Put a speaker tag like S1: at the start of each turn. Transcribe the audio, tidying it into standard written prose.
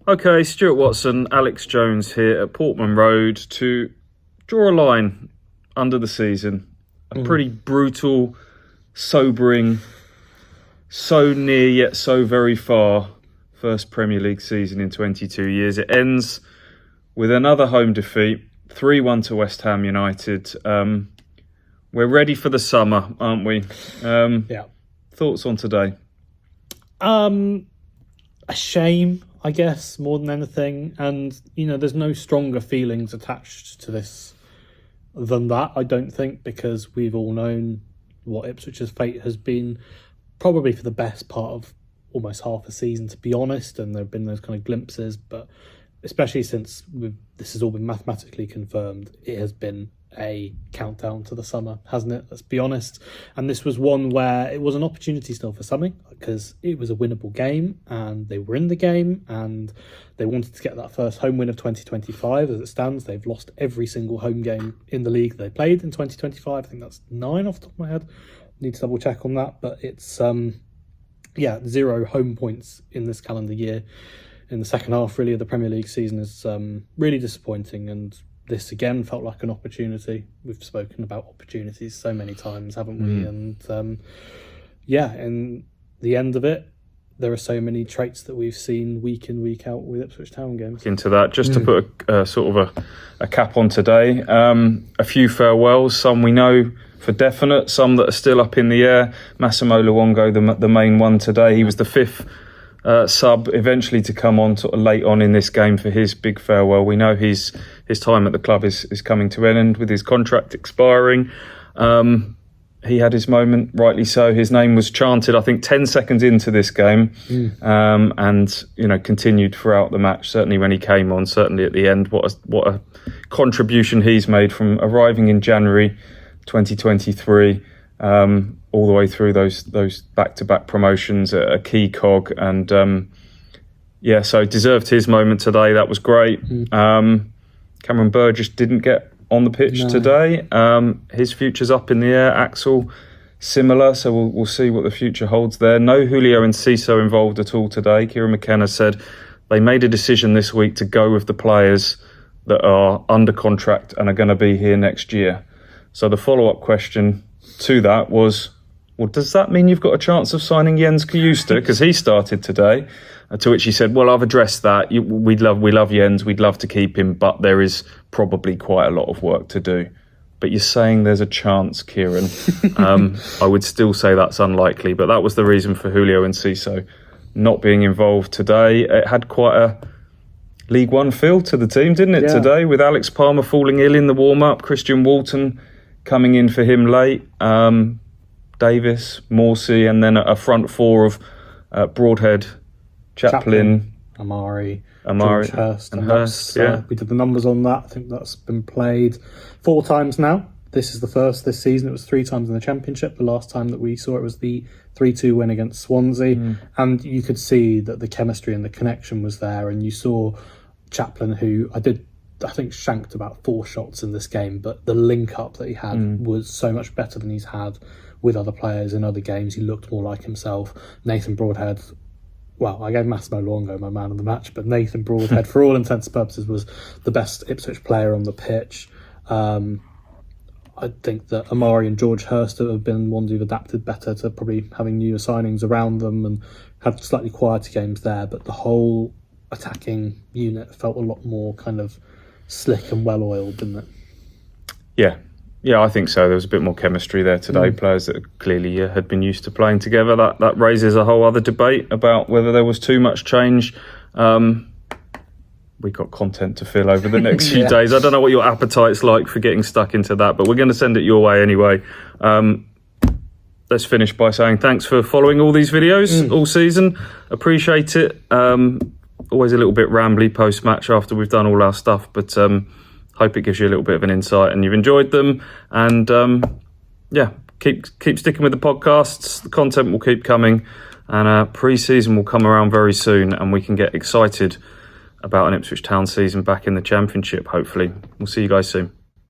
S1: Okay, Stuart Watson, Alex Jones here at Portman Road to draw a line under the season. A pretty brutal, sobering, so near yet so very far first Premier League season in 22 years. It ends with another home defeat, 3-1 to West Ham United. We're ready for the summer, aren't we?
S2: Yeah.
S1: Thoughts on today?
S2: A shame, I guess, more than anything. And, there's no stronger feelings attached to this than that, I don't think, because we've all known what Ipswich's fate has been probably for the best part of almost half a season, to be honest. And there have been those kind of glimpses, but especially since this has all been mathematically confirmed, it has been a countdown to the summer, hasn't it? Let's be honest. And this was one where it was an opportunity still for something, because it was a winnable game and they were in the game and they wanted to get that first home win of 2025. As it stands, they've lost every single home game in the league they played in 2025. I think that's 9 off the top of my head. Need to double check on that, but it's 0 home points in this calendar year. In the second half, really, of the Premier League season is really disappointing, and this again felt like an opportunity. We've spoken about opportunities so many times, haven't we? And in the end of it, there are so many traits that we've seen week in, week out with Ipswich Town games.
S1: Into that, just to put a cap on today, a few farewells, some we know for definite, some that are still up in the air. Massimo Luongo, the main one today. He was the fifth sub eventually to come on sort of late on in this game for his big farewell. We know his time at the club is coming to an end with his contract expiring. He had his moment, rightly so. His name was chanted, I think, 10 seconds into this game, and continued throughout the match. Certainly when he came on, certainly at the end. What a contribution he's made from arriving in January 2023. All the way through those back-to-back promotions, a key cog, and so deserved his moment today. That was great. Cameron Burgess didn't get on the pitch today. His future's up in the air. Axel, similar, so we'll see what the future holds there. No Julio and Ciso involved at all today. Kieran McKenna said they made a decision this week to go with the players that are under contract and are going to be here next year. So the follow-up question to that was, well, does that mean you've got a chance of signing Jens Kajusta? Because he started today. To which he said, well, I've addressed that. We love Jens. We'd love to keep him, but there is probably quite a lot of work to do. But you're saying there's a chance, Kieran. I would still say that's unlikely. But that was the reason for Julio and Ciso not being involved today. It had quite a League One feel to the team, didn't it, today? With Alex Palmer falling ill in the warm-up, Christian Walton coming in for him late, Davis, Morsey, and then a front four of Broadhead, Chaplin,
S2: Amari, George Hurst,
S1: and Hurst.
S2: We did the numbers on that. I think that's been played 4 times now. This is the first this season. It was 3 times in the Championship. The last time that we saw it was the 3-2 win against Swansea. And you could see that the chemistry and the connection was there. And you saw Chaplin, who I think shanked about 4 shots in this game, but the link up that he had was so much better than he's had with other players in other games. He looked more like himself. Nathan Broadhead, well, I gave Massimo Luongo my man of the match, but Nathan Broadhead, for all intents and purposes, was the best Ipswich player on the pitch. I think that Amari and George Hurst have been ones who've adapted better to probably having newer signings around them and had slightly quieter games there, but the whole attacking unit felt a lot more kind of slick and well-oiled, didn't it?
S1: Yeah, I think so. There was a bit more chemistry there today. Players that clearly had been used to playing together. That raises a whole other debate about whether there was too much change. We got content to fill over the next few days. I don't know what your appetite's like for getting stuck into that, but we're going to send it your way anyway. Let's finish by saying thanks for following all these videos all season. Appreciate it. Always a little bit rambly post-match after we've done all our stuff, but hope it gives you a little bit of an insight and you've enjoyed them. And keep sticking with the podcasts. The content will keep coming, and pre-season will come around very soon, and we can get excited about an Ipswich Town season back in the Championship, hopefully. We'll see you guys soon.